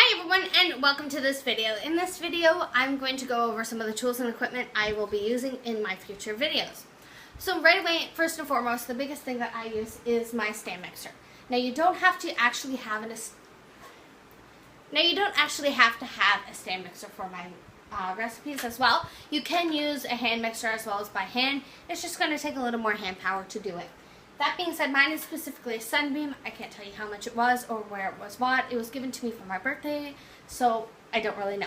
Hi everyone and welcome to this video. In this video I'm going to go over some of the tools and equipment I will be using in my future videos. So right away, first and foremost, the biggest thing that I use is my stand mixer. Now you don't have to actually have a stand mixer for my recipes as well. You can use a hand mixer as well as by hand. It's just going to take a little more hand power to do it. That being said, mine is specifically a Sunbeam. I can't tell you how much it was or where it was bought. It was given to me for my birthday, so I don't really know.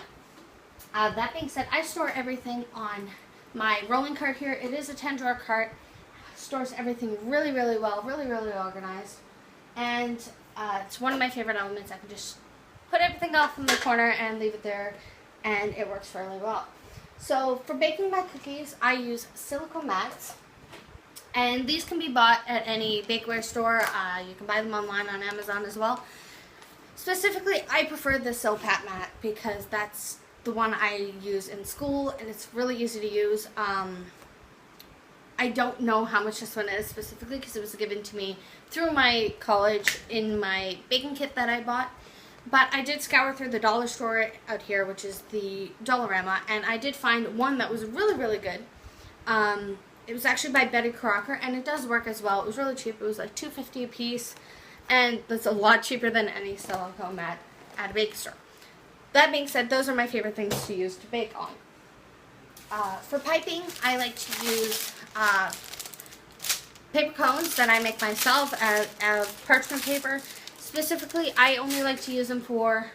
That being said, I store everything on my rolling cart here. It is a 10-drawer cart. Stores everything really, really well, really, really organized. And it's one of my favorite elements. I can just put everything off in the corner and leave it there, and it works fairly well. So for baking my cookies, I use silicone mats. And these can be bought at any bakeware store. You can buy them online on Amazon as well. Specifically, I prefer the Silpat mat because that's the one I use in school, and it's really easy to use. I don't know how much this one is specifically because it was given to me through my college in my baking kit that I bought. But I did scour through the dollar store out here, which is the Dollarama, and I did find one that was really, really good. It was actually by Betty Crocker, and it does work as well. It was really cheap. It was like $2.50 a piece, and that's a lot cheaper than any silicone mat at a bake store. That being said, those are my favorite things to use to bake on. For piping, I like to use paper cones that I make myself out of parchment paper. Specifically, I only like to use them for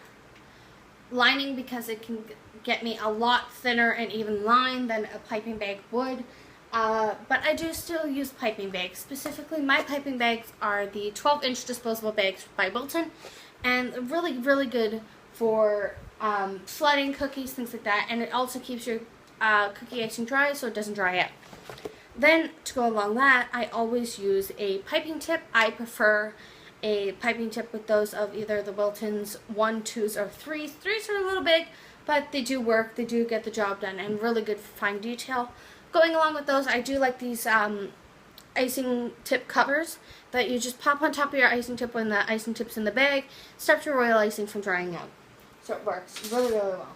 lining because it can get me a lot thinner and even line than a piping bag would. But I do still use piping bags. Specifically, my piping bags are the 12-inch disposable bags by Wilton, and really, really good for flooding cookies, things like that, and it also keeps your cookie icing dry so it doesn't dry out. Then, to go along that, I always use a piping tip. I prefer a piping tip with those of either the Wilton's 1, 2s, or 3s. 3s are a little big, but they do work, they do get the job done, and really good for fine detail. Going along with those, I do like these icing tip covers that you just pop on top of your icing tip when the icing tip's in the bag. Stops your royal icing from drying out. So it works really, really well.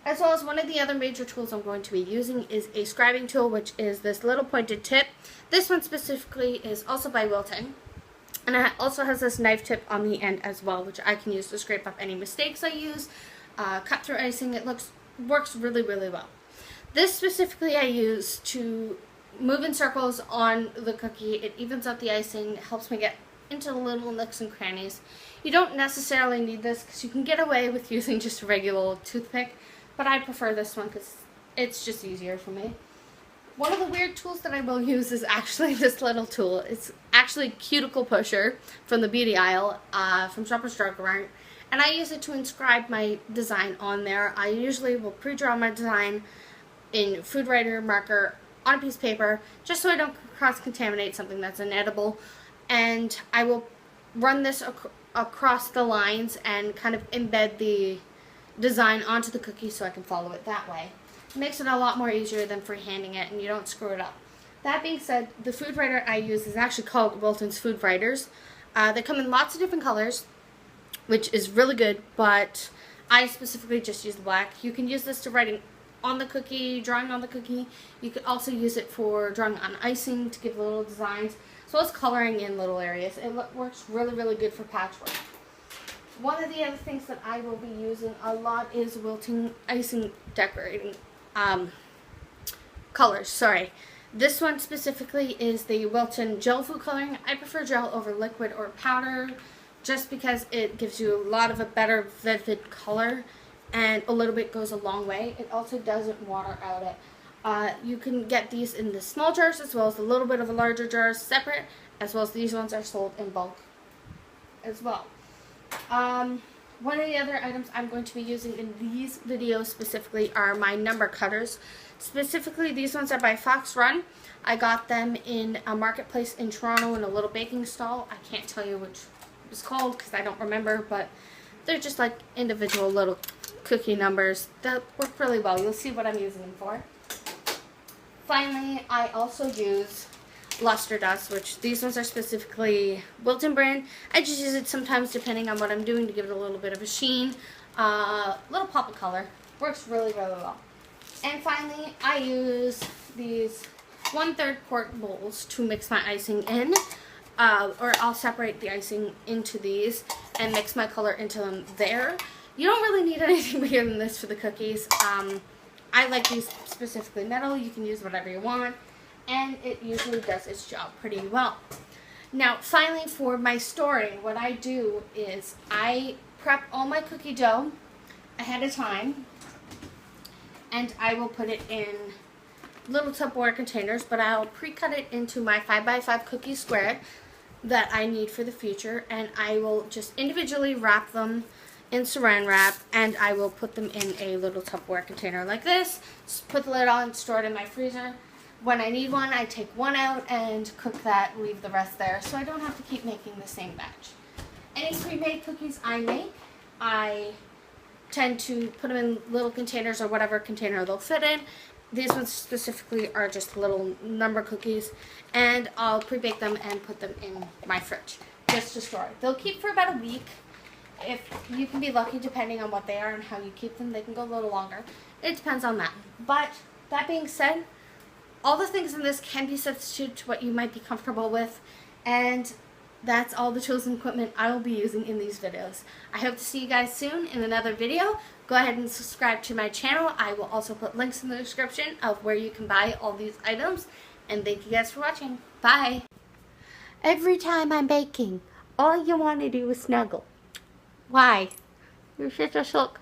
As well as one of the other major tools I'm going to be using is a scribing tool, which is this little pointed tip. This one specifically is also by Wilton. And it also has this knife tip on the end as well, which I can use to scrape up any mistakes I use. Cut through icing. It works really, really well. This specifically I use to move in circles on the cookie. It evens out the icing, helps me get into the little nooks and crannies. You don't necessarily need this because you can get away with using just a regular toothpick, but I prefer this one because it's just easier for me. One of the weird tools that I will use is actually this little tool. It's actually a cuticle pusher from the beauty aisle from Shoppers Drug Mart, and I use it to inscribe my design on there. I usually will pre-draw my design in food writer marker on a piece of paper just so I don't cross-contaminate something that's inedible, and I will run this across the lines and kind of embed the design onto the cookie so I can follow it that way. It makes it a lot more easier than freehanding it and you don't screw it up. That being said, the food writer I use is actually called Wilton's Food Writers. They come in lots of different colors, which is really good, but I specifically just use the black. You can use this to write on the cookie, drawing on the cookie. You could also use it for drawing on icing to give little designs, as well as coloring in little areas. It works really, really good for patchwork. One of the other things that I will be using a lot is Wilton icing decorating colors. Sorry. This one specifically is the Wilton gel food coloring. I prefer gel over liquid or powder just because it gives you a lot of a better vivid color, and a little bit goes a long way. It also doesn't water out it. You can get these in the small jars as well as a little bit of a larger jars separate, as well as these ones are sold in bulk as well. One of the other items I'm going to be using in these videos specifically are my number cutters. Specifically, these ones are by Fox Run. I got them in a marketplace in Toronto in a little baking stall. I can't tell you which it was called because I don't remember, but they're just like individual little cookie numbers that work really well. You'll see what I'm using them for. Finally, I also use luster dust, which these ones are specifically Wilton brand. I just use it sometimes depending on what I'm doing to give it a little bit of a sheen. little pop of color. Works really, really well. And finally, I use these 1/3 quart bowls to mix my icing in. Or I'll separate the icing into these and mix my color into them there. You don't really need anything bigger than this for the cookies. I like these specifically metal. You can use whatever you want. And it usually does its job pretty well. Now, finally, for my storing, what I do is I prep all my cookie dough ahead of time. And I will put it in little Tupperware containers, but I'll pre-cut it into my 5x5 cookie square that I need for the future. And I will just individually wrap them in saran wrap, and I will put them in a little Tupperware container like this. Just put the lid on, store it in my freezer. When I need one, I take one out and cook that, leave the rest there, so I don't have to keep making the same batch. Any pre-made cookies I make, I tend to put them in little containers or whatever container they'll fit in. These ones specifically are just little number cookies, and I'll pre-bake them and put them in my fridge just to store. They'll keep for about a week. If you can be lucky, depending on what they are and how you keep them, they can go a little longer. It depends on that. But that being said, all the things in this can be substituted to what you might be comfortable with, and that's all the tools and equipment I will be using in these videos. I hope to see you guys soon in another video. Go ahead and subscribe to my channel. I will also put links in the description of where you can buy all these items. And thank you guys for watching. Bye! Every time I'm baking, all you want to do is snuggle. Why? You're such a silk.